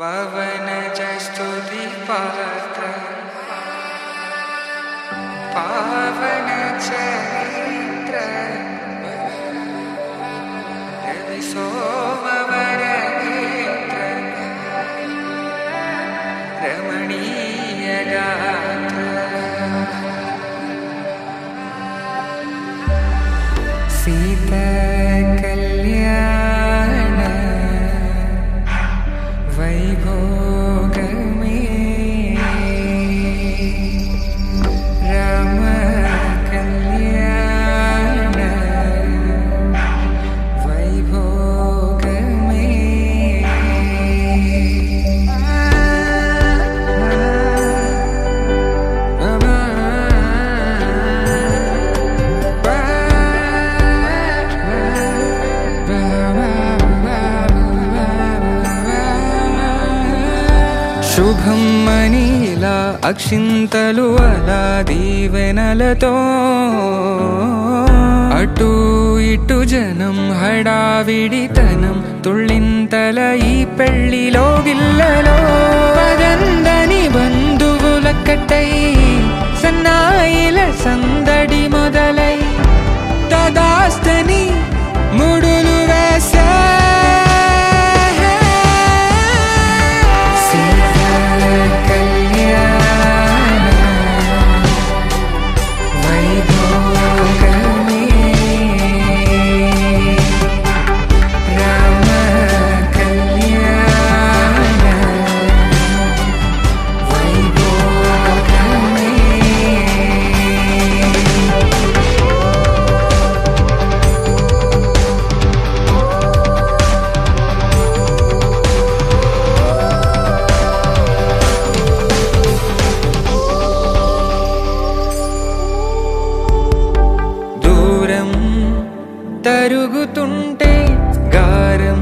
पवनज स्तुति पात्र पावन चरित्र रवि सोमवर नेत्र रमणीय गात्र सीता कल्याण वैभोग में राम कल्याण वैभोग में శుభం మనీలా అక్షింతలు అలా దీవెనలతో అటు ఇటు జనం హడావిడితనం తుళ్ళింతల ఈ పెళ్లిలో గిల్లలో పదందని బంధువులక్కటై సన్నాయిల సందడి మొదలై తదాస్తని ముడులు వేసే తరుగుతుంటే గారం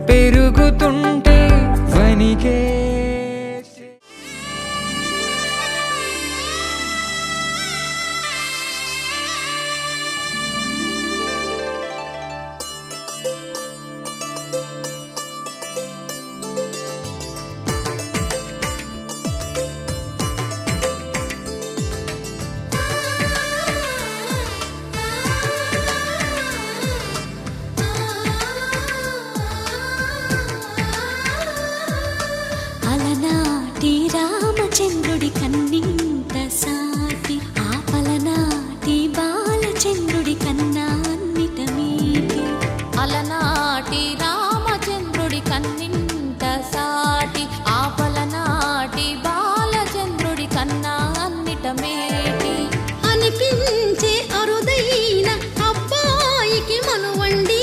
పెరుగుతుంటే వనికే రామచంద్రుడి కన్నింత సాటి ఆపలనాటి బాలచంద్రుడి కన్నా అన్నిట మీటి అలనాటి రామచంద్రుడి కన్నింత సాటి ఆపలనాటి బాలచంద్రుడి కన్నా అన్నిట మేటి అనిపించే అరుదైన అబ్బాయికి మనువండి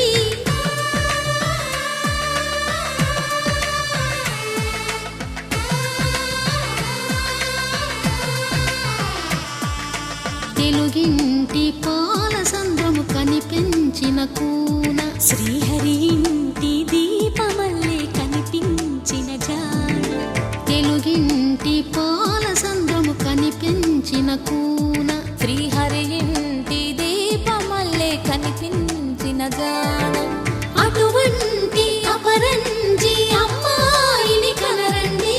తెలుగింటి పాలసంద్రము కనిపించిన కూన శ్రీహరి ఇంటి దీపమల్లే కనిపించిన జాన తెలుగింటి పాలసంద్రము కనిపించిన కూన శ్రీహరి ఇంటి దీపమల్లే కనిపించిన జాన అటువంటి అపరంజి అమ్మాయిని కనరండి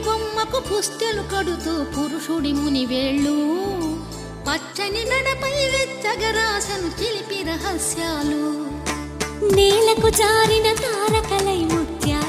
బొమ్మకు పుస్తెలు కడుతూ పురుషుడి మునివేళ్ళు పచ్చని నడపై వెచ్చగరాసను చిలిపి రహస్యాలు నేలకు జారిన తారకలై ముత్యాలు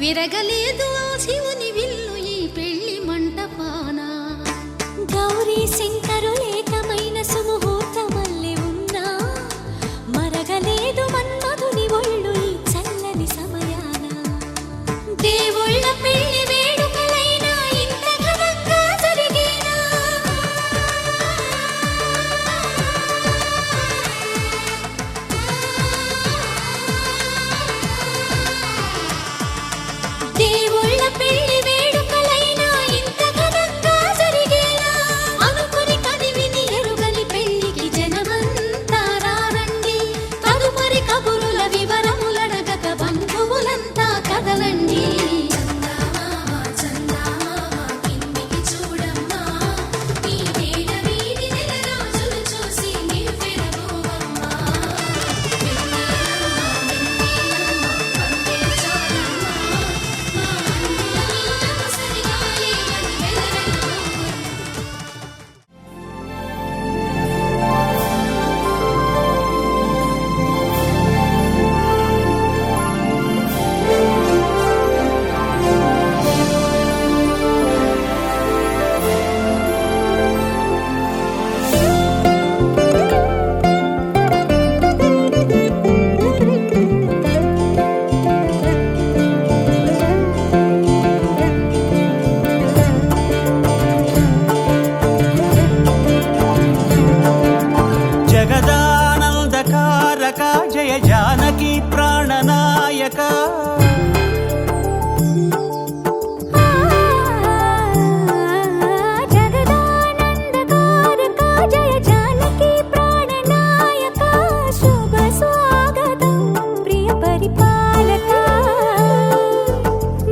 విరగలేదు ఆ శివుని విల్లు ఈ పెళ్లి మంటపాన. గౌరీ శంకరులేకమైన సుముహూర్తమల్లె ఉన్నా మరగలేదు మన్మధుని ఒళ్ళు ఈ చల్లని సమయాన. దేవుళ్ళ పెళ్లి వేడుకలైనా ఇంత ఘనంగా జరిగేనా? దేవుళ్ళ పెళ్లి వేడుకలైనా ఇంత ఘనంగా జరిగేనా? అనుకుని కదివిని ఎరుగని పెళ్లికి జనమంతా రారండి. తదుపరి కబురుల వివరములడగక బంధువులంతా కదలండి. కిందికి చూడమ్మా, ఈ నేల వీధి నెలరాజులు చూసి నివ్వెరబోవమ్మా. జగదానందకారక జయ జానకి ప్రాణనాయక. జగదానందకారక జయ జానకి ప్రాణనాయక. శుభ స్వాగతం ప్రియ పరిపాలక.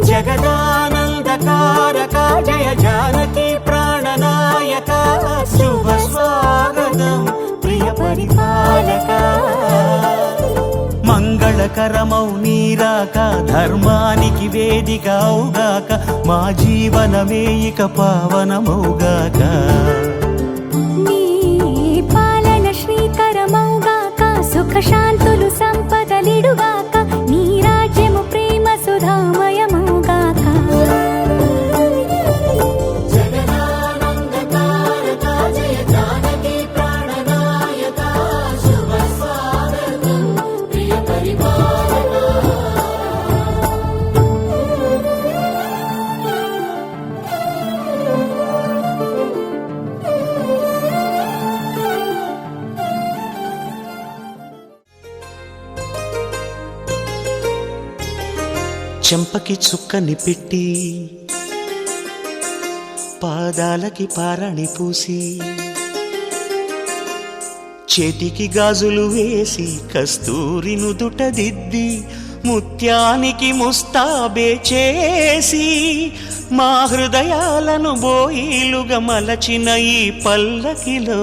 జగదానందకారక జయ జానకి ప్రాణనాయక. శుభ స్వాగతం ప్రియ పరిపాలక. మంగళకరమౌ నీరాక ధర్మానికి వేదిక అవుగాక. మా జీవనమే ఇక పావనమౌగాక. నీ పాలన శ్రీకరమౌగాక. సుఖ శాంతులు సంపదలిడుగాక. నీ రాజ్యము ప్రేమ సుధామయమౌగాక. జగదానందకారక జయ జానకి ప్రాణనాయక. శుభ స్వాగతం ప్రియ పరిపాలక. చెంపకి చుక్కని పెట్టి పాదాలకి పారాణి పూసి చేతికి గాజులు వేసి కస్తూరి నుదుట దిద్ది ముత్యానికి ముస్తాబే చేసి మా హృదయాలను బోయిలుగా మలచిన ఈ పల్లకిలో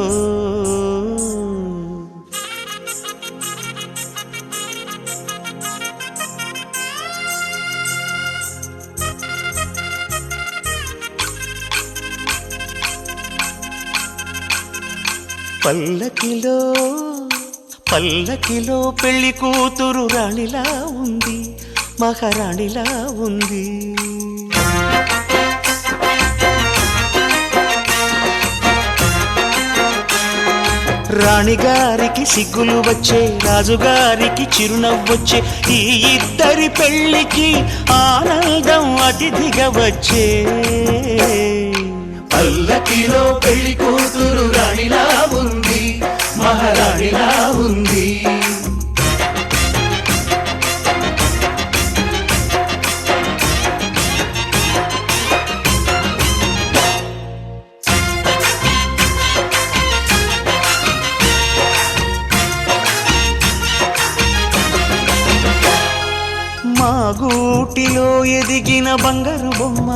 పల్లకిలో పల్లకిలో పెళ్లి కూతురు రాణిలా ఉంది, మహారాణిలా ఉంది. రాణిగారికి సిగ్గులు వచ్చే, రాజుగారికి చిరునవ్వొచ్చే, ఈ ఇద్దరి పెళ్లికి ఆనందం అతిథిగా వచ్చే. పల్లకిలో పెళ్లి కూతురు రాణిలా ఉంది, మహారాణిలా ఉంది. మా గూటిలో ఎదిగిన బంగారు బొమ్మ,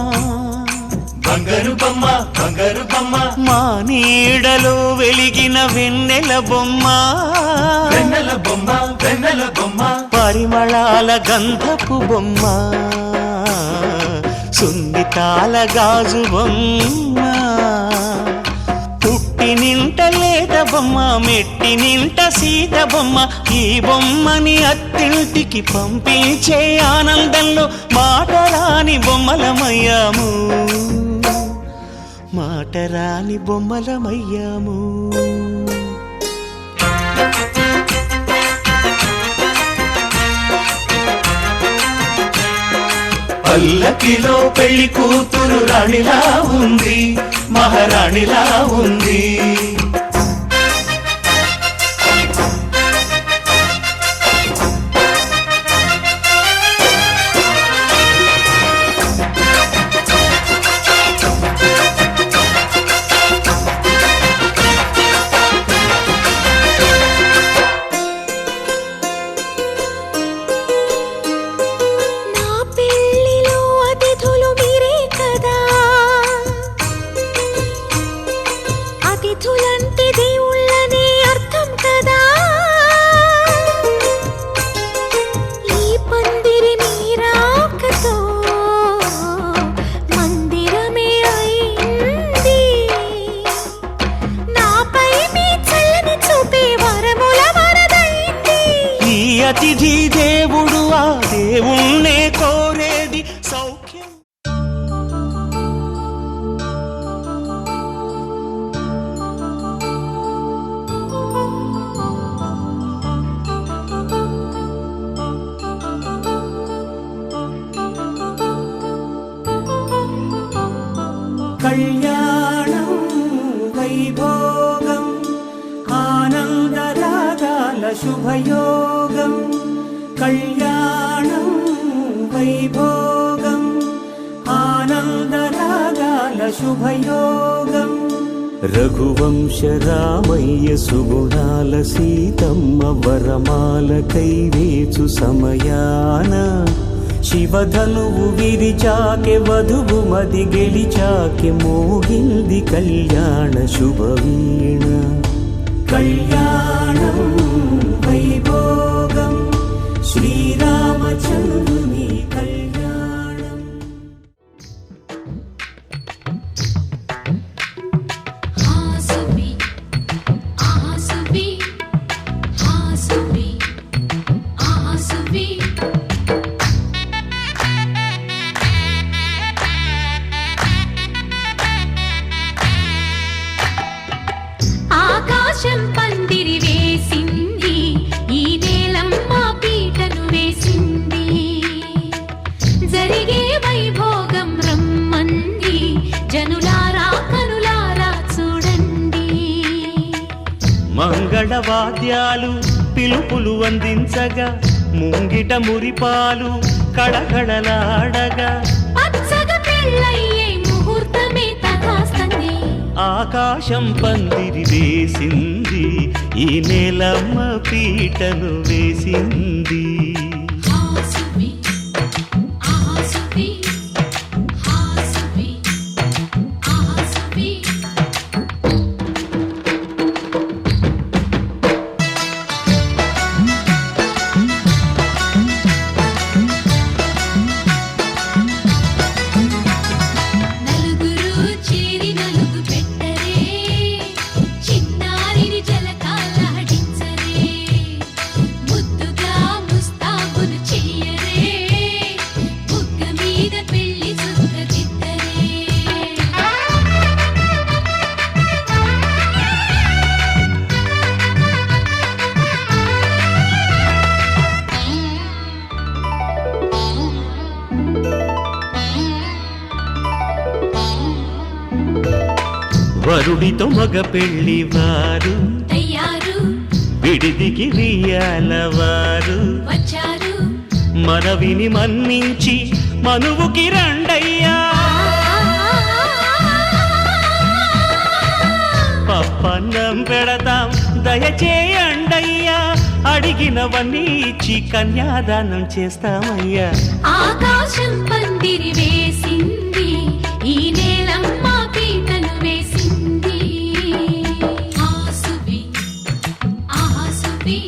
బంగారు బొమ్మ, బంగారు బొమ్మ. మా నీడలో వెలిగిన వెన్నెల బొమ్మ, వెన్నెల బొమ్మ, వెన్నెల బొమ్మ. పరిమళాల గంధపు బొమ్మ, సున్నితాల గాజు బొమ్మ. పుట్టి మట్టి నింట లేత బొమ్మ మెట్టి నింట సీత బొమ్మ ఈ బొమ్మని అత్తింటికి పంపించే ఆనందంలో మాటరాని బొమ్మలమయ్యాము మాటరాని బొమ్మలమయ్యాము పల్లకిలో పెళ్లి కూతురు రాణిలా ఉంది మహారాణిలా ఉంది నా పెళ్ళిలో అతిథులు మీరే కదా అతిథులంటే దేవుళ్ళనే అర్థం కదా ఈ పందిరి మీరాకతో మందిరమే అయింది నాపై మీ చల్లని చూపే వరముల వరదైంది ఈ అతిథి దేవుడు ఆ దేవుణ్ణే కోరేది సౌఖ్యం కళ్యాణం వైభోగం ఆనందరాగాల శుభయోగం కళ్యాణం వైభోగం ఆనందరాగాల శుభయోగం రఘువంశ రామయ్య సుగుణాల సీతమ్మ వరమాల కైవేచు సమయాన శివధనువు విరిచాకె వధువు మది గెలిచాకె మోగింది కళ్యాణ శుభవీణ కళ్యాణం వైభోగం శ్రీరామచంద్రుని కళ్యాణం హాసువి ఆసువి హాసువి ఆసువి ఆకాశం పందిరి వేసింది ఈ నేలమ్మ పీటను వేసింది జరిగే వైభోగం రమ్మంది జనులారా కనులారా చూడండి మంగళవాద్యాలు పిలుపులు అందించగా ముంగిట మురిపాలు కళకళలాడగా పచ్చగా పెళ్ళయ్యే ముహూర్తమే తగాస్తుంది ఆకాశం పందిరి వేసింది ఈ నేలమ్మ పీటను వేసింది హాసువి ఆసువి హాసువి ఆసువి నలుగురు చేరి నలుగు పెట్టరే చిన్నారిని జలకాలాడించరే ముద్దుగా ముస్తాబులు చెయ్యరే బుగ్గ మీద పెళ్లి చుక్కదిద్దరే వరుడితో మగ పెళ్లి వారు తయ్యారు విడిదికి వియ్యాలవారు వచ్చారు మనవిని మన్నించి మనువుకి రండయ్యా పప్పన్నం పెడతాం దయచేయండయ్యా అడిగినవన్నీ ఇచ్చి కన్యాదానం చేస్తామయ్యా ఆకాశం పందిరి వేసింది ఈ నేలమ్మ పీటను వేసింది హాసువి ఆసువి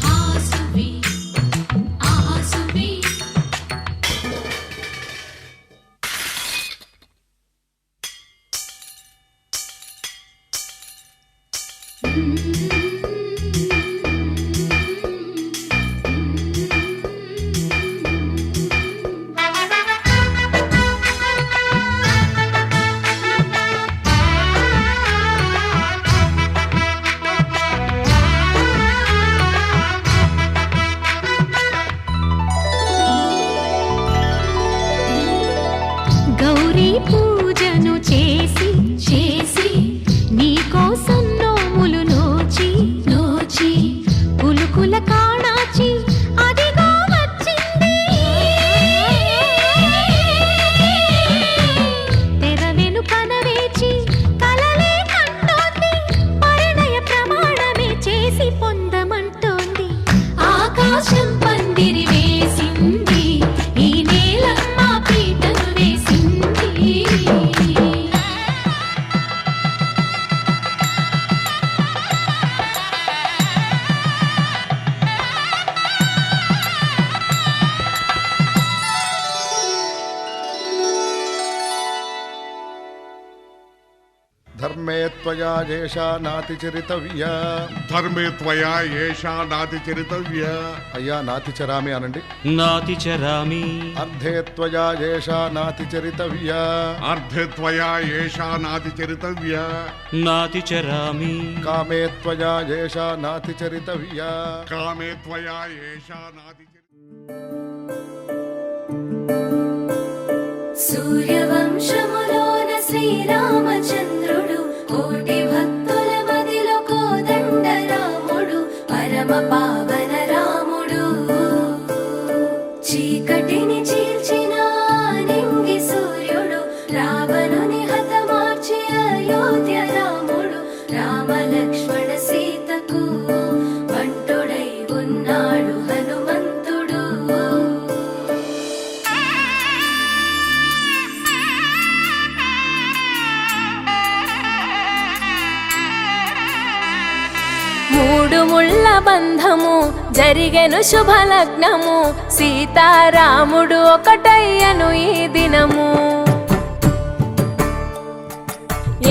హాసువి ఆసువి గౌరీ పూజను చేసి చేసి నీకోసం నోములు నోచి నోచి కులుకుల కాణాచి అదిగో వచ్చింది తెర వెనుకన వేచి కలలే కంటోంది పరిణయ ప్రమాణమే చేసి పొందమంటోంది ఆకాశం పందిరి వేసింది ఈ నేలమ్మ పీటను వేసింది ధర్మే త్వయా ఏషా నాతి చరితవ్యా. ధర్మే త్వయా ఏషా నాతి చరితవ్య. అయ్యా నాతి చరామి అనండి. నాతి చరామి. అర్ధే త్వయా ఏషా నాతి చరితవ్యా. అర్ధే త్వయా ఏషా నాతి చరితవ్య. నాతి చరామి. కామే త్వయా ఏషా నాతి చరితవ్యా. కామే త్వయా ఏషా నాతి సూర్యవంశములోన శ్రీరామచంద్రుడు కోటి భక్తుల మదిలో కోదండ రాముడు పరమ పావన రాముడు చీకటిని చీల్చిన నింగి సూర్యుడు రావణుని హతమార్చి అయోధ్య రాముడు రామ లక్ష్మణ సీతకు బంటుడై ఉన్నాడు హనుమంతుడు. మూడు ముళ్ళ బంధము జరిగెను శుభలగ్నము సీతారాముడు ఒకటయ్యను ఈ దినము.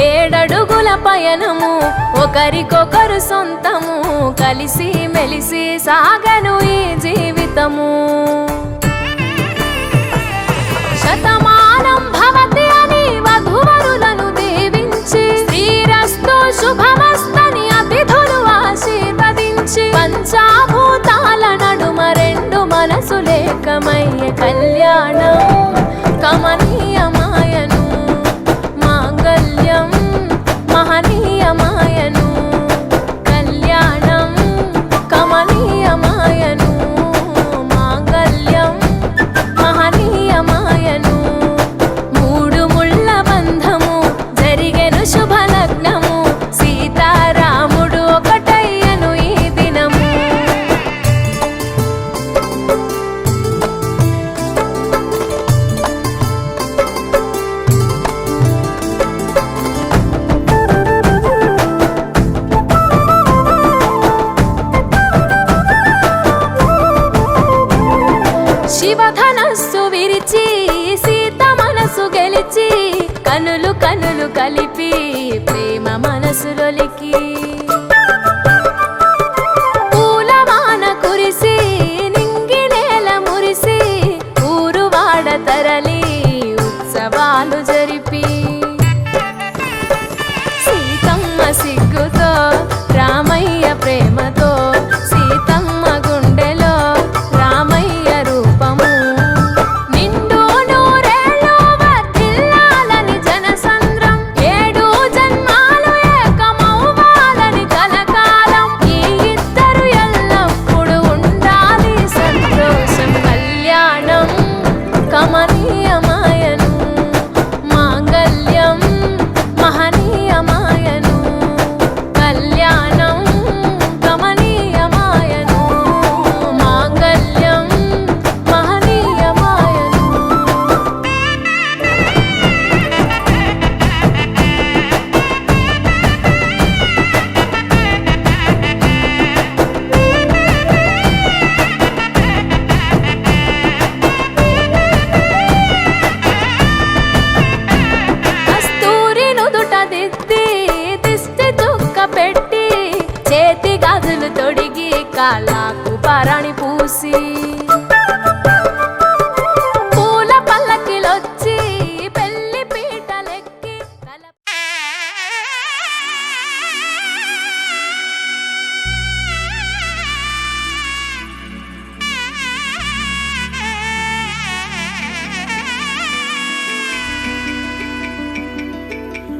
7 అడుగుల పయనము ఒకరికొకరు సొంతము కలిసి మెలిసి సాగను ఈ జీవితము. శతమానం భవతి అని వధువరులను దీవించి శ్రీరస్తు శుభమస్తని అతిథులు ఆశీర్వదించి పంచాభూతాల నడుమ 2 మనసులేకమయ్య కళ్యాణం కమనీయమాయను మాంగళ్యం మహనీయమాయను కళ్యాణం కమనీయమాయను మాంగళ్యం మహనీయమాయను. 3 ముళ్ళ బంధము జరిగెను శుభలగ్నము సీతారాముడు ఒకటయ్యను ఈ దినము. శివధనస్సు విరిచి సీత మనసు గెలిచి కనులు కనులు కలిపి ప్రేమ మనసులొలికి పూలవాన కురిసి నింగి నేల మురిసి ఊరు వాడ తరలి ఉత్సవాలు జరిపి సీతమ్మ సిగ్గుతో రామయ్య ప్రేమతో సీతమ్మ గుండెలో రామయ్య రూపము నిండు నూరేళ్ళు వర్ధిల్లాలని జనసంద్రం 7 జన్మాలు ఏకమవ్వాలని చూసి పూల పల్లకిలొచ్చి పెళ్లి పీటలెక్కి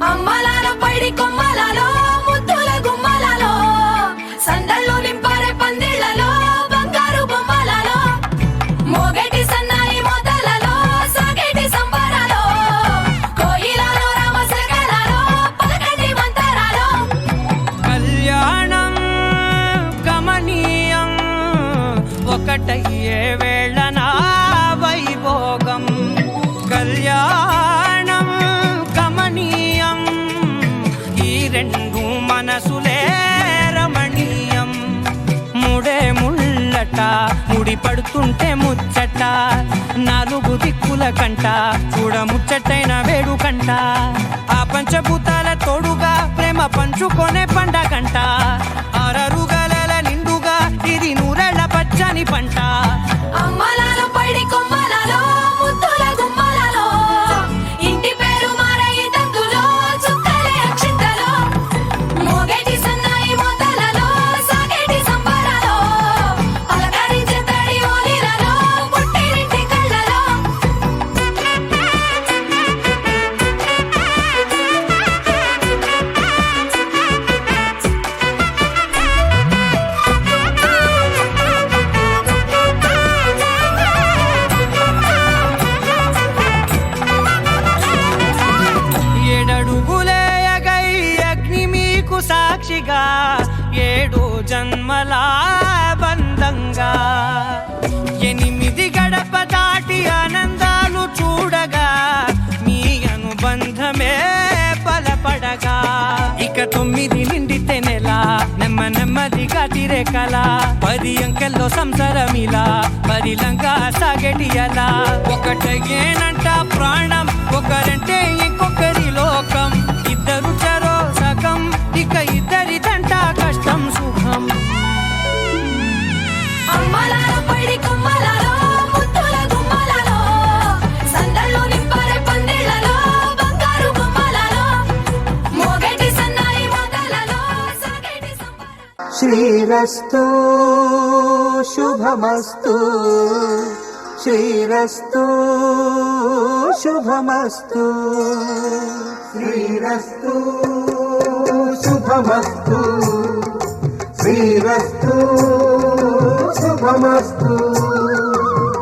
అమ్మలాలో పైడి కొమ్మలలో ముద్దుల గుమ్మలలో సందళ్ళు నింపారే పందిళ్లలో బంగారు బొమ్మలలో మోగేటి సన్నాయి మోతలలో సాగేటి సంబరాలో కోయిలలో రామసగలలో పలకటి మంతరాలో కళ్యాణం గమనీయం ఒకటయ్యే వేళనా వైభోగం కళ్యాణం గమనీయం ఈ రెండు మనసులే రమణీయం ముడే ముళ్ళట ముడి పడుతుంటే ముచ్చట నాలుగు దిక్కుల కంట చూడ ముచ్చటైన వేడుకంట ఆ పంచభూతాల తోడుగా ప్రేమ పంచుకొనే పండగంట ఆరరుగల నిండుగా ఇది నూరెళ్ళ పచ్చని పంట అమ్మలాలో పైడి కొమ్మలలో ముద్దుల గుమ్మలలో ఇంటి పేరు మారయి తందులో చుక్కలే అక్షింతలో మోగేటి సన్నాయి మోతలలో సాగేటి సంబరాలో అలకరించే తడి ఓలిలలో పుట్టినింటి కళ్ళలో ఏడడుగులేయగై అగ్ని మీకు సాక్షిగా ఏడు జన్మల బంధంగా ఎనిమిది గడప దాటి ఆనందాలు చూడగా మీ అనుబంధమే బలపడగా ఇక 9 నిండితే నెల నెమ్మదిగా తిరే కల 10 అంకెల్లో సంసారమిలా పరిలంగా సాగేటియలా ఒకటేనంట ప్రాణం ఒకరంటే ఇంకొకరి లోకం ఇద్దరు చరో సగం ఇక ఇద్దరిదంట కష్టం సుఖం అమ్మలాలో పైడి కొమ్మలలో ముద్దుల గుమ్మలలో సందళ్ళు నింపారే పందిళ్లలో బంగారు బొమ్మలలో మోగేటి సన్నాయి మోతలలో సాగేటి సంబరాలో శ్రీరస్తు శుభమస్తు శ్రీరస్తు శుభమస్తు శ్రీరస్తు శుభమస్తు శ్రీరస్తు శుభమస్తు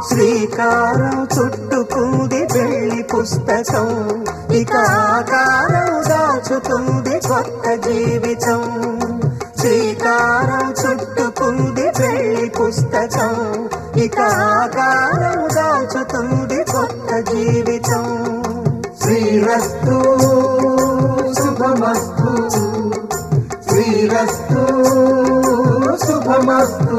శ్రీకారం చుట్టుకుంది పెళ్లి పుస్తకం ఇక ఆకారం దాచుతుంది కొత్త జీవితం శ్రీకారం చుట్టుకుంది పెళ్లి పుస్తకం ఇక ఆకారం దాచుతుంది కొత్త జీవితం శ్రీరస్తు శుభమస్తు శ్రీరస్తు శుభమస్తు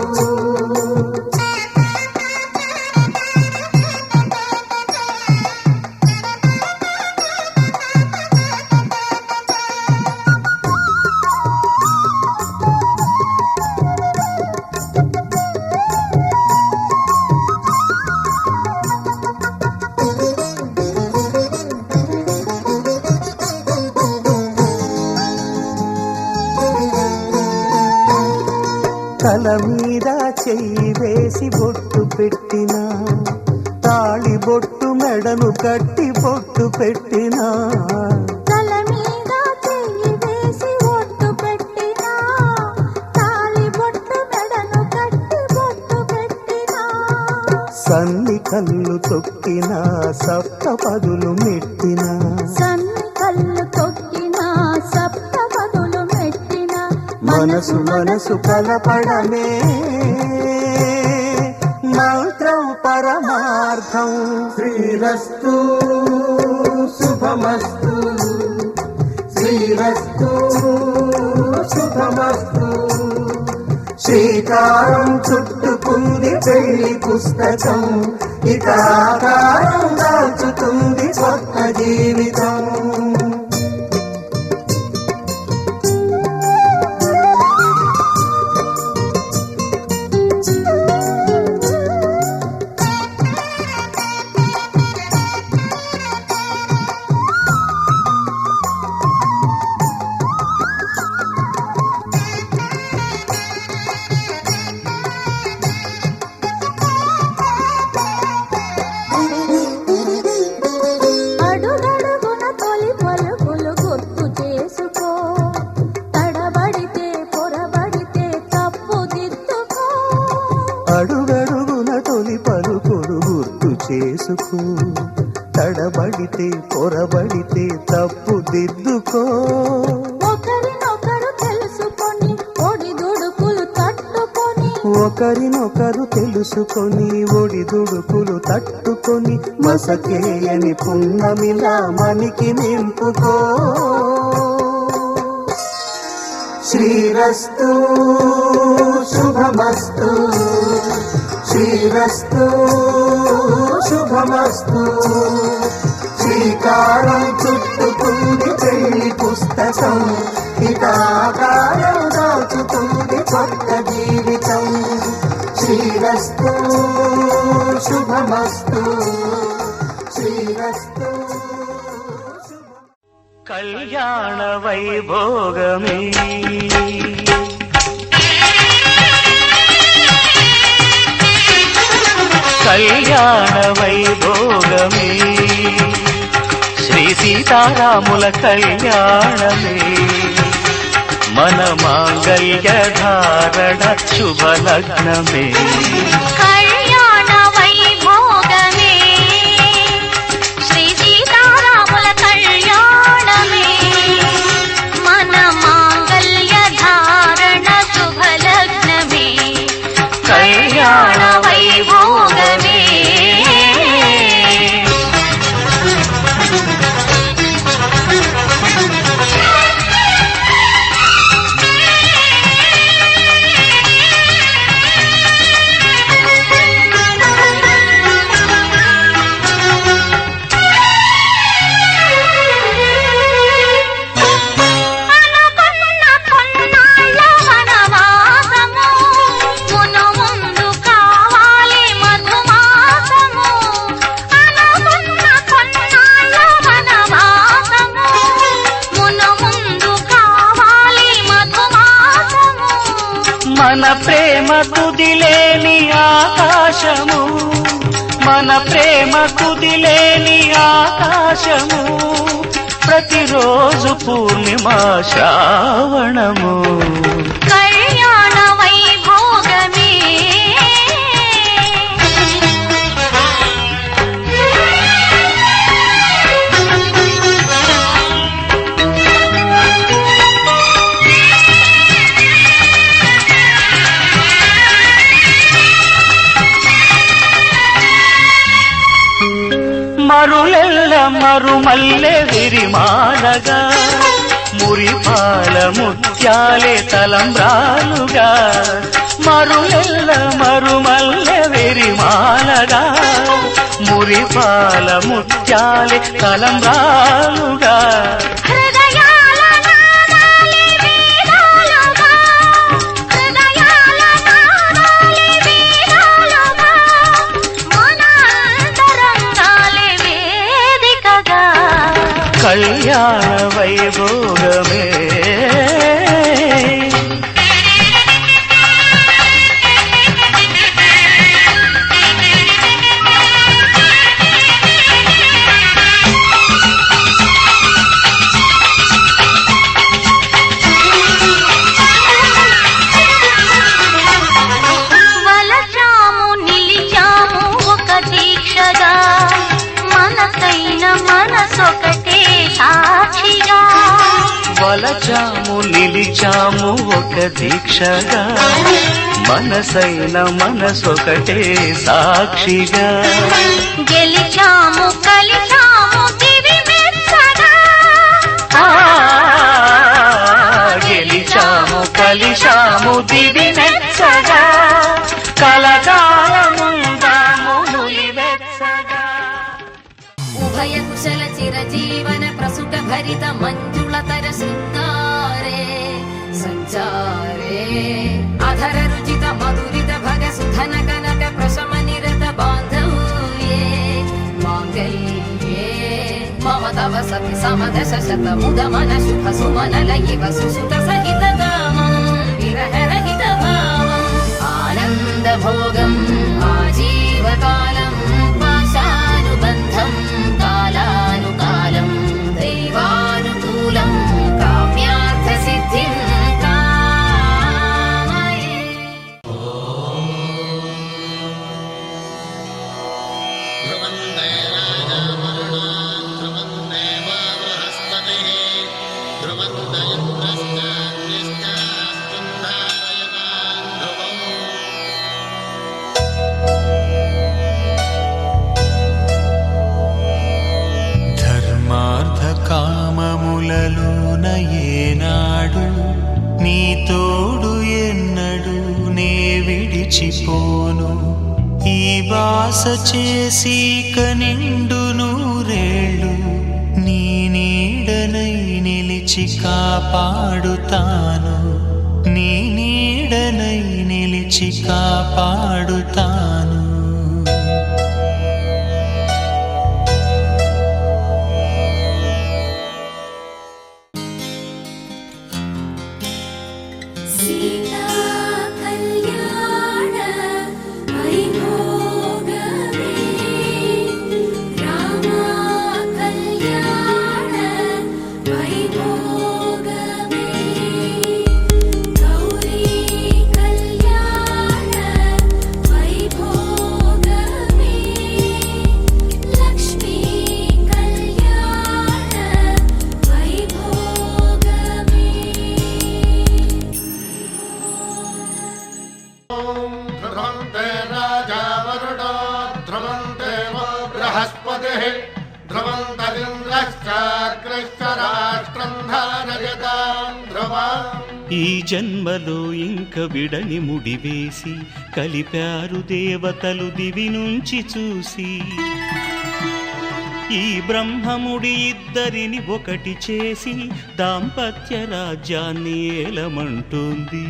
తల మీద చెయ్యి వేసి బొట్టు పెట్టినా తాళి బొట్టు మెడను కట్టి బొట్టు పెట్టినా తల మీద చెయ్యి వేసి ఒట్టు పెట్టినా తాళి బొట్టు మెడను కట్టి బొట్టు పెట్టినా సన్ని కళ్ళు తొక్కినా సప్త పదులు మెట్టినా సన్ని కళ్ళు తొక్కినా సప్త పదులు మెట్టినా మనసు కలపడమే మంత్రం పరమార్థం శ్రీరస్తు శుభమస్తు శ్రీరస్తు శుభమస్తు శ్రీకారం చుట్టుకుంది పెళ్లి పుస్తకం ఇక ఆకారం దాచుతుంది కొత్త జీవితం తడబడితే తప్పు దిద్దుకో. ఒకరినొకరు తెలుసుకొని ఒడిదుడుకులు తట్టుకొని ఒకరినొకరు తెలుసుకొని ఒడిదుడుకులు తట్టుకొని మసకేయని పున్నమిలా మనికి నింపుకో. శ్రీరస్తు శుభమస్తు, శ్రీరస్తు శుభమస్తు. శ్రీకారం చుట్టుకుంది పెళ్లి పుస్తకం, ఇక ఆకారం దాచుతుంది కొత్త జీవితం. శ్రీరస్తు శుభమస్తు, శ్రీరస్తు. కళ్యాణ వైభోగమే కళ్యాణ వైభోగమే శ్రీ సీతారాముల కళ్యాణమే మన మాంగళ్య ధారణ శుభలగ్నమే. కళ్యాణ వైభోగమే శ్రీ సీతారాముల కళ్యాణమే మన మాంగళ్య ధారణ శుభలగ్నమే. కళ్యాణ వైభోగమే మన ప్రేమ కుదిలేని ఆకాశము, మన ప్రేమ కుదిలేని ఆకాశము, ప్రతిరోజు పూర్ణిమా శ్రావణము. కళ్యాణ వైభోగమే మరులెల్ల మరుమల్లె విరిమాలగా, మురిపాల ముత్యాలే తలంబ్రాలుగా. మరులెల్ల మరుమల్లె విరిమాలగా, మురిపాల ముత్యాలే తలంబ్రాలుగా. కళ్యాణ వైభోగమే వలచాము నిలిచాము ఒక దీక్షగా, మనసైన మనసొకటే సాక్షిగా. వలచాము నిలిచాము ఒక దీక్షగా, మనసైన మనసొకటే సాక్షిగా. గెలిచాము కలిచాము దివి మెచ్చగా, గెలిచాము కలిశాము దివి మెచ్చగా. కలకాలముందాము నులివెచ్చగా. ఉభయ కుశల చిరజీవన ప్రసుట భరిత మంజుళతర శృంగారే సంచారే. అధర రుచిత మధురిత భగ సుధన కనక ప్రశమ నిరత బాంధవ్యే మాంగళ్యే మమ తవ సతి సమదశ శత ముద మన శుభ సుమనల ఇవ సుసుత సహిత కామం విరహ రహిత భావం ఆనంద భోగం ఆజీవకాలం పాశానుబంధం కాలానుకాలం దైవానుకూలం కామ్యార్థ సిద్ధిం కామయే. ధ్రువందే రాజా వరుణా ధ్రువందే గుండెలోన ఏనాడు నీ తోడు ఎన్నడు నే విడిచిపోను ఈ బాస చేసి కనిండు నూరేళ్ళు నీ నీడనై నిలిచి కాపాడుతాను నీ నీడనై నిలిచి కాపాడుతాను సీతా కళ్యాణ వైభోగమే రామ కళ్యాణ వైభోగమే గౌరీ కళ్యాణ వైభోగమే లక్ష్మీ కళ్యాణ వైభోగమే ధ్రువంతే రాజా వరుడో ధ్రువంతే బృహస్పతిః ధ్రువంతరింద్రశ్చాగ్రశ్చ రాష్ట్రం ధారయతాం ధ్రువం ఈ జన్మలో ఇంక విడని ముడివేసి కలిపారు దేవతలు దివి నుంచి చూసి ఈ బ్రహ్మముడి ఇద్దరిని ఒకటి చేసి దాంపత్య రాజ్యాన్ని ఏలమంటుంది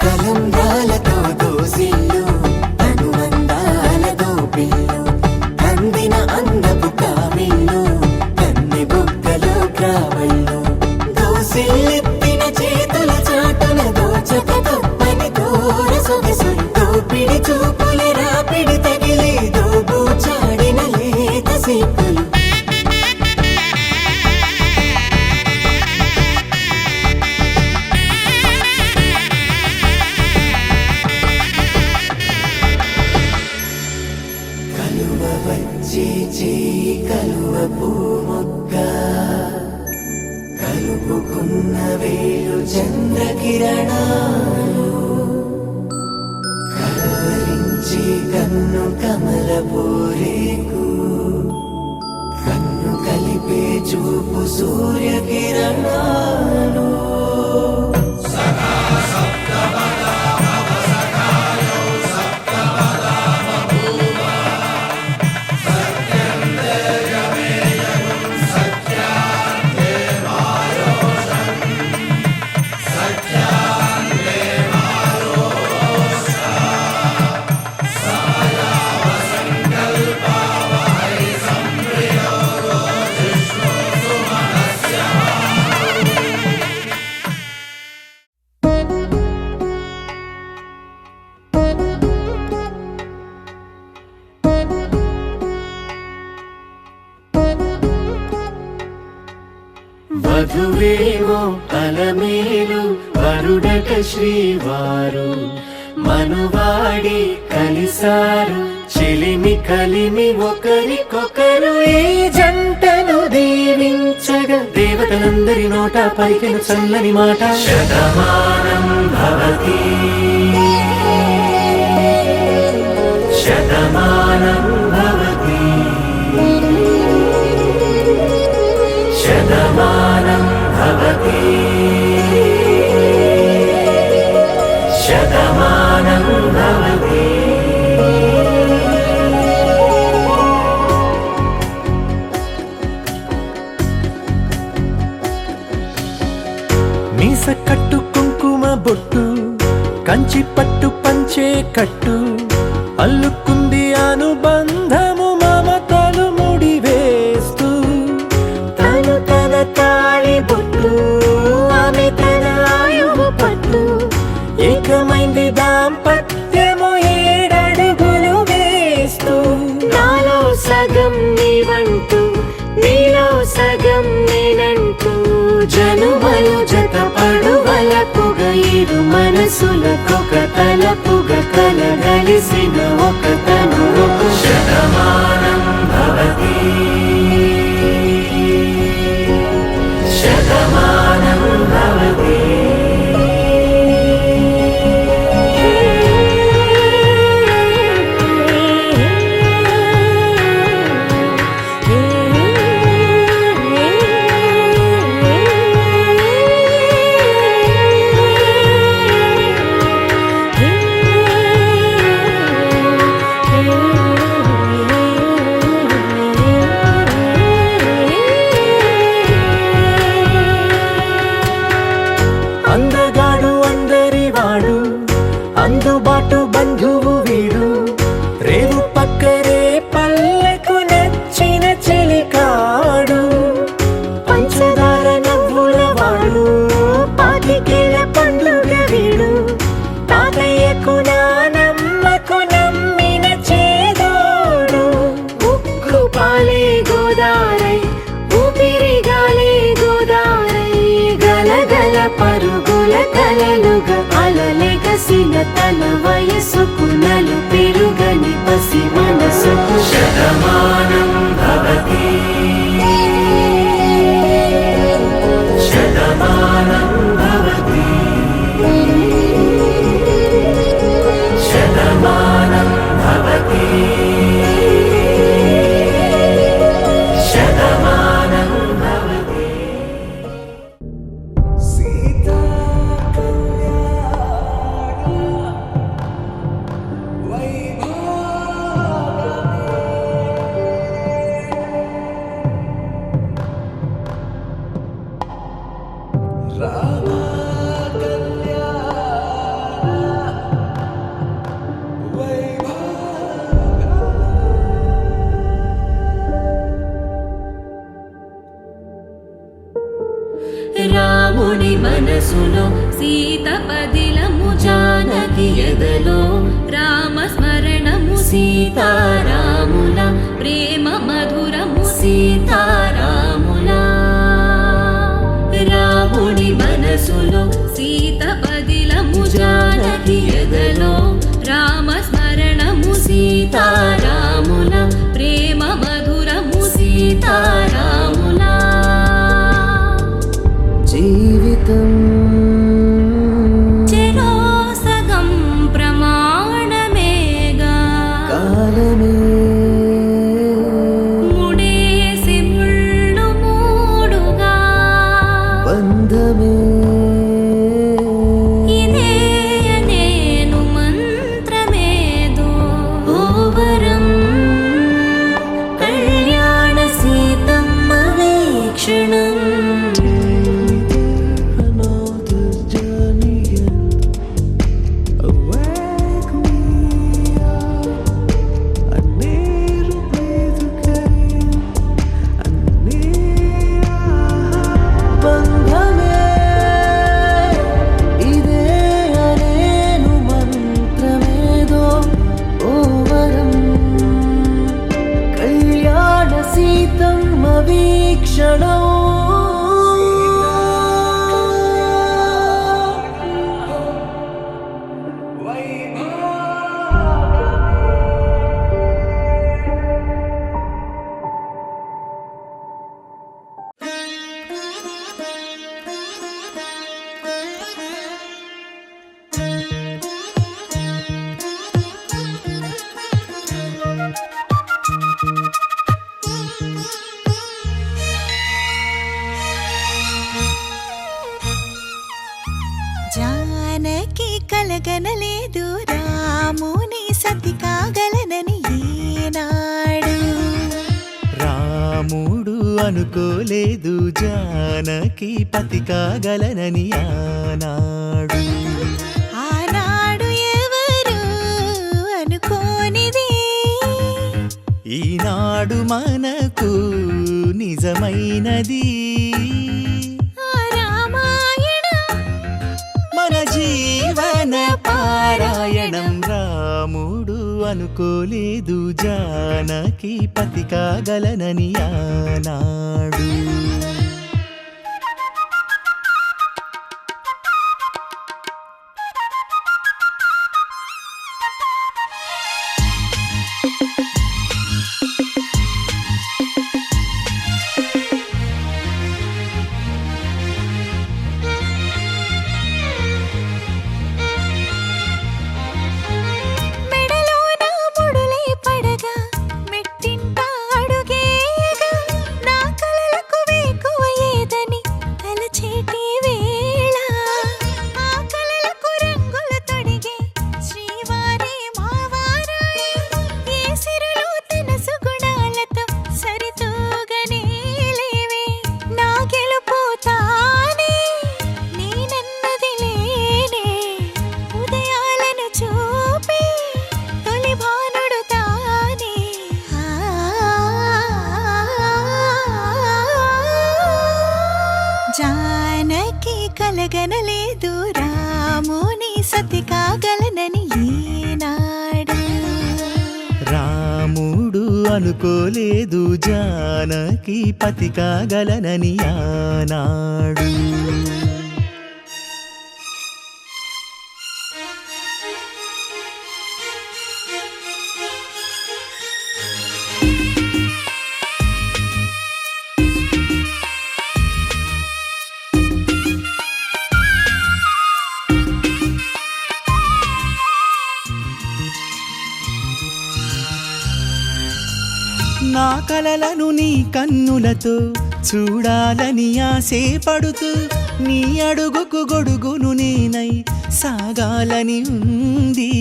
కలంబ్రాలతో దోసిల్లు అనువందాలతో పిల్లు కందిన అందపు కావిళ్ళు కన్నె బుగ్గలో క్రావళ్ళు దోసిల్లెత్తిన చేతుల చాటున దోచక తప్పని దూర సొగసులు దోపిడి చూపుల రాపిడి తగిలి దోబూచాడిన లేత సీపులు కలువ వచ్చే చేయి కలువ పూమొక్క కలుపుకున్న వేలు చంద్రకిరణాలు కలవరించే కన్ను కమల పూరేకు కన్ను కలిపే చూపు సూర్యకిరణాలు వధువేవో అలమేలు వరుడట శ్రీవారు మనువాడి కలిసారు చెలిమి కలిమి ఒకరికొకరు ఈ జంటను దీవించగా దేవతలందరి నోట పలికిన చల్లని మాట శతమానం భవతి శతమానం భవతి శతమానం భవతి శతమానం భవతి మీస కట్టు కుంకుమ బొట్టు కంచి పట్టు పంచే కట్టు అల్లుకుంది అనుబంధము మమతలు ముడివేస్తూ తను తన తాళి బొట్టు ఆమె మనసులకొక తలపుగా కలగలిసిన ఒక తనువు శతమానం భవతి శతమానం భవతి అందగాడు అందరివాడు అందుబాటు బంధువు వీడు రేవు పక్కరే పల్లెకు నచ్చిన చెలికాడు పంచదార నవ్వుల వాడు పాతికేల పండుగ వీడు తాతయ్యకు నానమ్మకు నమ్మిన చేదోడు ఉక్కు పాలే గోదారై ఊపిరిగాలే గోదారై గలగల పరుగుల కలలుగా అలలెగసిన తన వయసుకు నలు పెరుగని పసి మనసుకు శతమానం భవతి శతమానం భవతి శతమానం భవతి శతమానం భవతి సీతా రాముని మనసులో సీత పదిలము జానకి ఎదలో రామ స్మరణము సీతారాముల ప్రేమ మధురము సీతారాముల రాముని మనసులో సీత పదిలము జానకి ఎదలో రామ స్మరణము సీతారాముల ప్రేమ మధురము సీతారాముల జీవితం చెరో సగం ప్రమాణమేగా కాలమే ముడేసి ముళ్ళు మూడుగా బంధమే ఇదే నేను మంత్రమేదో ఓవరం కళ్యాణ సీతమ్మ వీక్షణం జానకి కలగనలేదు రాముని సతి కాగలనని ఈనాడు రాముడు అనుకోలేదు జానకి పతి కాగలనని ఆనాడు ఆనాడు ఎవరు అనుకోనిది ఈనాడు మనకు నిజమైనది మన జీవన పారాయణం రాముడు అనుకోలేదు జానకి పతి కాగలనని ఆనాడు పూచేటి వేళ ఆ కలలకు రంగులు తొడిగే శ్రీవారి మావారాయే ఏ సిరులు తన సుగుణాలతో సరితూగనే లేవే నా గెలుపు తానే నేనన్నది లేనే ఉదయాలను చూపే తొలి భానుడు తానే జానకి కలగనలేదు రాముని సతి కాగలనని ఈనాడు రాముడు అనుకోలేదు జానకి పతి కాగలనని ఆనాడు. నా కలలను నీ కన్నులతో చూడాలని ఆశే పడుతూ నీ అడుగుకు గొడుగును నేనై సాగాలని ఉంది.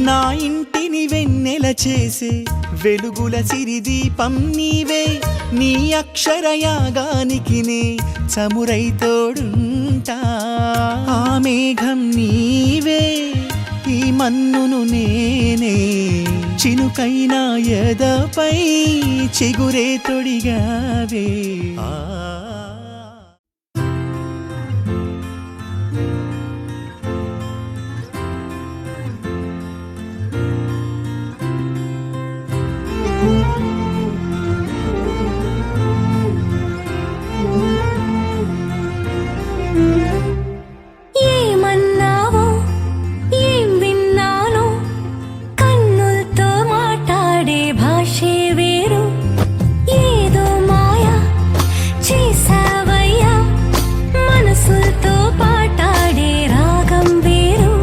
నా ఇంటిని వెన్నెల చేసే వెలుగుల సిరిదీపం నీవే నీ అక్షరయాగానికి నే చమురై తోడుంటా. ఆ మేఘం నీవే ఈ మన్నును నేనే చినుకైనా ఎదపై చిగురే తొడిగావే. ఏమన్నావో ఏం విన్నానో కన్నులతో మాట్లాడే భాషే వేరు ఏదో మాయా చేసావయ్యా మనసులతో పాటాడే రాగం వేరు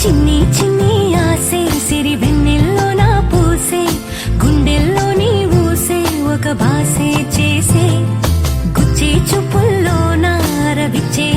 చిన్ని చిన్ని ఆసే సిరి వెన్నెల్లో నా పూసే గుండెల్లో నీ ఊసే ఒక భాసే చేసే గుచ్చే చూపుల్లో నా రవిచ్చే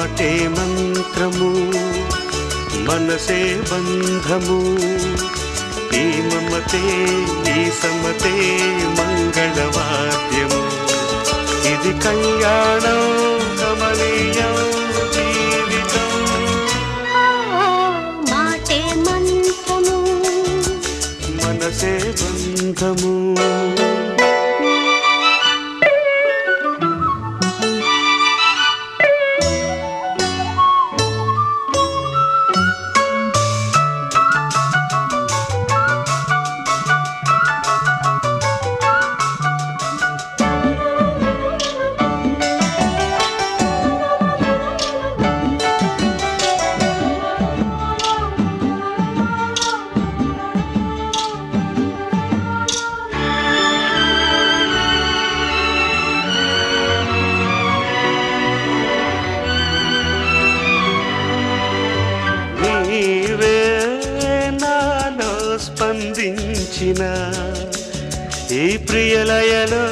మాటే మంత్రము మనసే బంధము ఈ మమతే ఈ సమతే మంగళవాద్యము ఇది కళ్యాణం కమనీయం జీవితం మాటే మంత్రము మనసే బంధము స్పందించిన ఈ ప్రియలయలో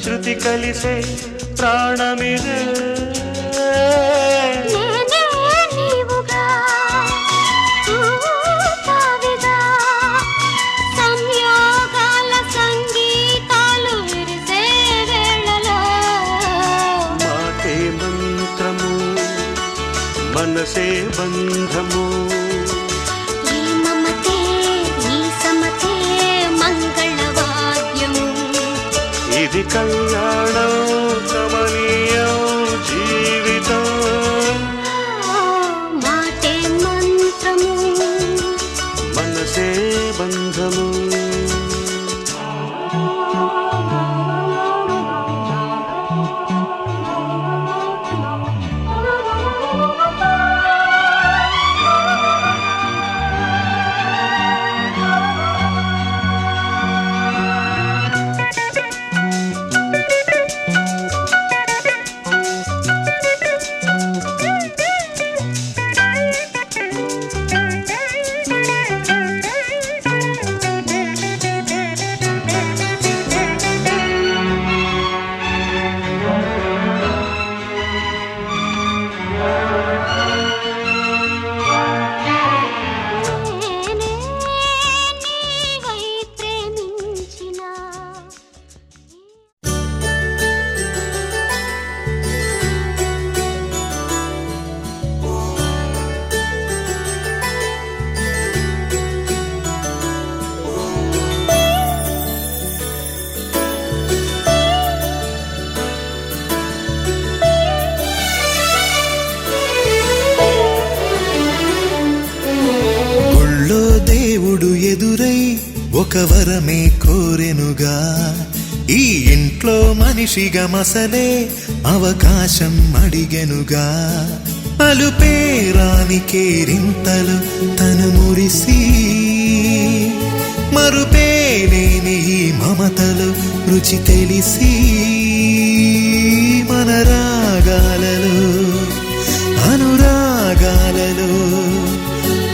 శృతి కలిసే ప్రాణమిదే నీవుగా తావిగా సంయోగాల సంగీతాలు విరిసే వేళలో మాటే మంత్రము మనసే బంధము ఇది కళ్యాణం కమనీయం జీవితం మాటే మంత్రము మనసే బంధము ఎదురై ఒక వరమే కోరెనుగా ఈ ఇంట్లో మనిషిగా మసలే అవకాశం అడిగెనుగా అలుపేరాని కేరింతలు తను మురిసి మరుపేలేని ఈ మమతలు రుచి తెలిసి మన రాగాలలో అనురాగాలలో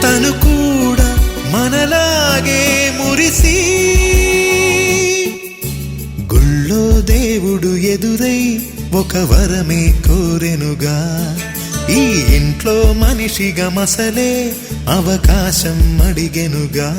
తను కూడా మనలాగే మురిసి గుళ్ళో దేవుడు ఎదురై ఒక వరమే కోరెనుగా ఈ ఇంట్లో మనిషిగా మసలే అవకాశం అడిగెనుగా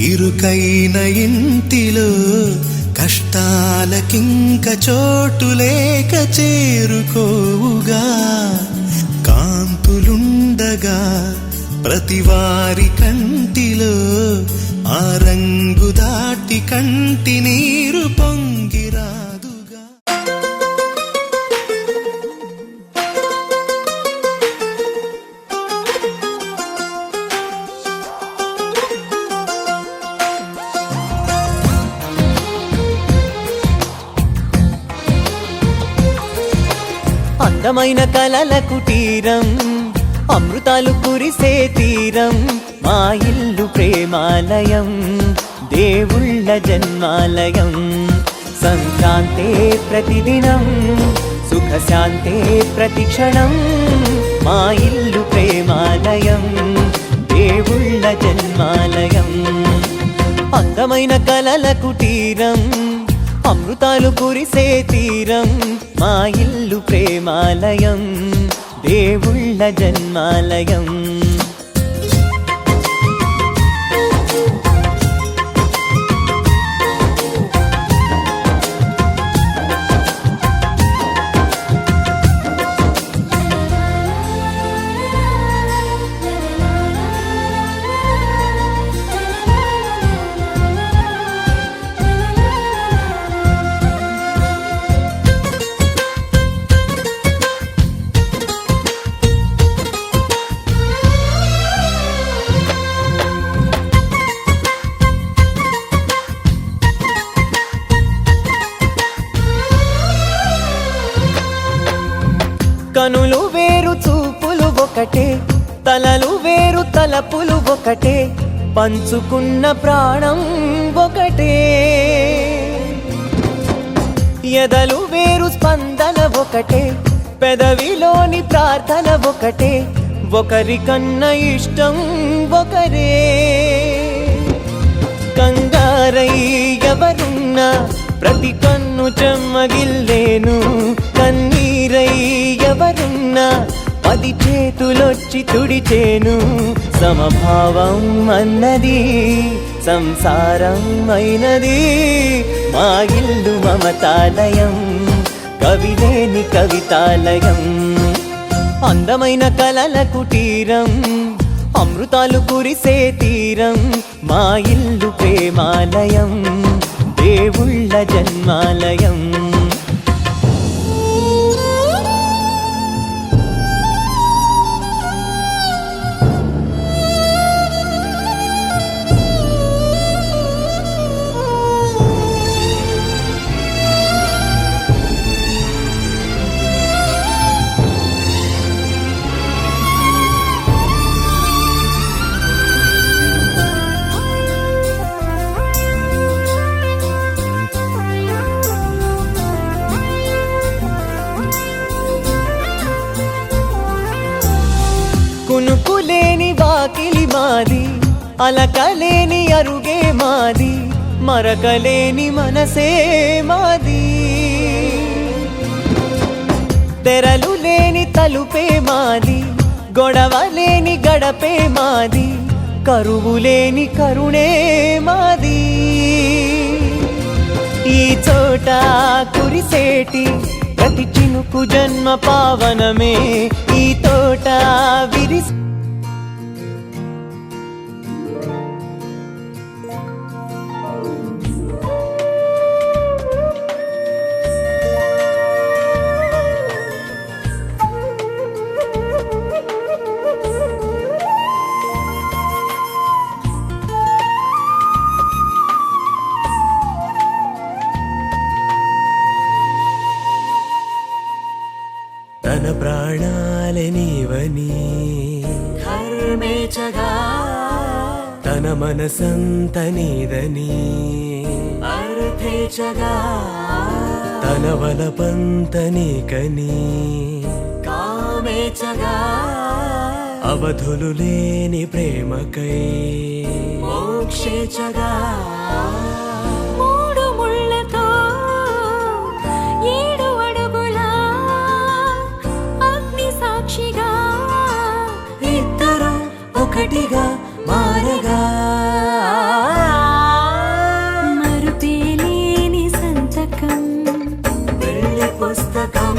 ఇరుకైన ఇంటిలో కష్టాలకింక చోటు లేక చేరుకోవుగా కాంతులుండగా ప్రతివారి కంటిలో ఆ రంగు దాటి కంటి నీరు పొంగిరాదుగా అందమైన కలల కుటీరం, అమృతాలు కురిసే తీరం, మా ఇల్లు ప్రేమాలయం, దేవుళ్ళ జన్మాలయం. సంక్రాంతే ప్రతిదినం, సుఖశాంతే ప్రతిక్షణం, మా ఇల్లు ప్రేమాలయం, దేవుళ్ళ జన్మాలయం. అందమైన కలల కుటీరం, అమృతాలు కురిసే తీరం, మా ఇల్లు ప్రేమాలయం, దేవుళ్ళ జన్మాలయం. కనులు వేరు చూపులు ఒకటే, తలలు వేరు తలపులు ఒకటే, పంచుకున్న ప్రాణం ఒకటే. ఎదలు వేరు స్పందన ఒకటే, పెదవిలోని ప్రార్థన ఒకటే, ఒకరికన్నా ఇష్టం ఒకరే. కంగారై ఎవరున్నా ప్రతి కన్ను చెమ్మగిల్లేను, కన్నీరై ఎవరున్నా 10 చేతులొచ్చి తుడిచేను. సమభావం అన్నది సంసారం అయినది, మా ఇల్లు మమతాలయం, కవిలేని కవితాలయం. అందమైన కలల కుటీరం, అమృతాలు కురిసే తీరం, మా ఇల్లు ప్రేమాలయం, దేవుళ్ళ జన్మాలయం. కునుకులేని వాకిలి మాది, అలకలేని అరుగే మాది, మరకలేని మనసే మాది. తెరలు లేని తలుపే మాది, గొడవలేని గడపే మాది, కరువులేని కరుణే మాది. ఈ చోట కురిసేటి ప్రతి చినుకు జన్మ పావనమే, ఈ తోట విరిసి తన ప్రాణాలే నీవని ధర్మేచగా, తన మనసంత నీదని అర్థేచగా, తన వలపంత నీకని కామేచగా, అవధులు లేని ప్రేమకై మోక్షేచగా. 3 ముళ్ళతో 7 అడుగుల అగ్ని సాక్షిగా, ఇద్దరు ఒకటిగా మారగా. మరుపేలేని సంతకం, పెళ్లి పుస్తకం,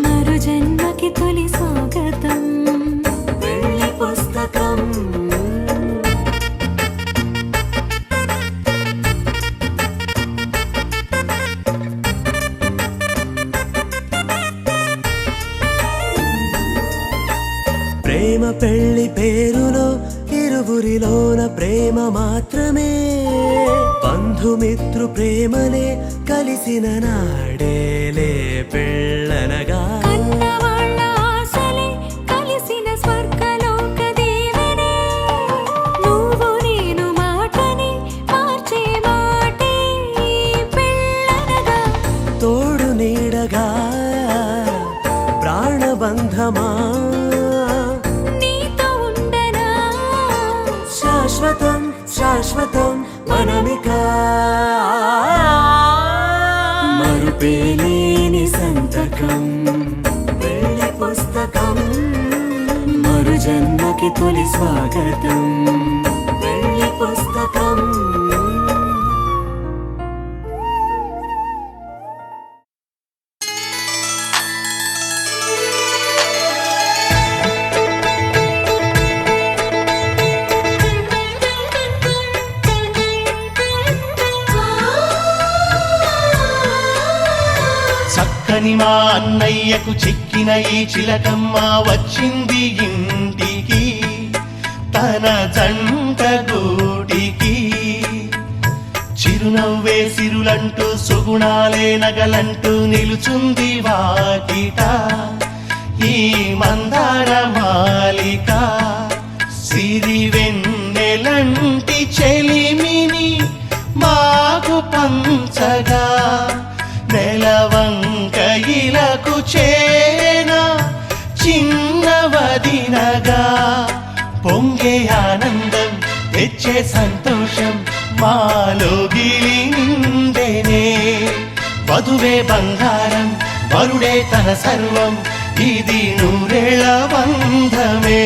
మరు జన్మకి తొలి స్వాగతం, పెళ్లి పుస్తకం. ప్రేమ పెళ్లి పేరులో ఇరువురిలోన ప్రేమ మాత్రమే, బంధుమిత్రు ప్రేమలే కలిసిన నాడేలే పెళ్ళనగా. బంధమా నీతో ఉండనా శాశ్వతం శాశ్వతం మనమిక మరుపేలేని సంతకం పెళ్లి పుస్తకం మరు జన్మకి తొలి స్వాగతం పెళ్లి పుస్తకం చక్కని మా అన్నయ్యకు చిక్కిన ఈ చిలకమ్మ వచ్చింది ఇంటికి తన జంట గూటికి చిరునవ్వే సిరులంటూ సుగుణాలే నగలంటూ నిలుచుంది వాకిట ఈ మందార మాలిక సిరి వెన్నెలంటి చెలిమిని మాకు పంచగా నెలవంక ఇలకు చేన చిన్నవదినగా పొంగే ఆనందం తెచ్చే సంతోషం మాలో గిలిందెనే వధువే బంగారం వరుడే తన సర్వం ఇది నూరేళ్ల బంధమే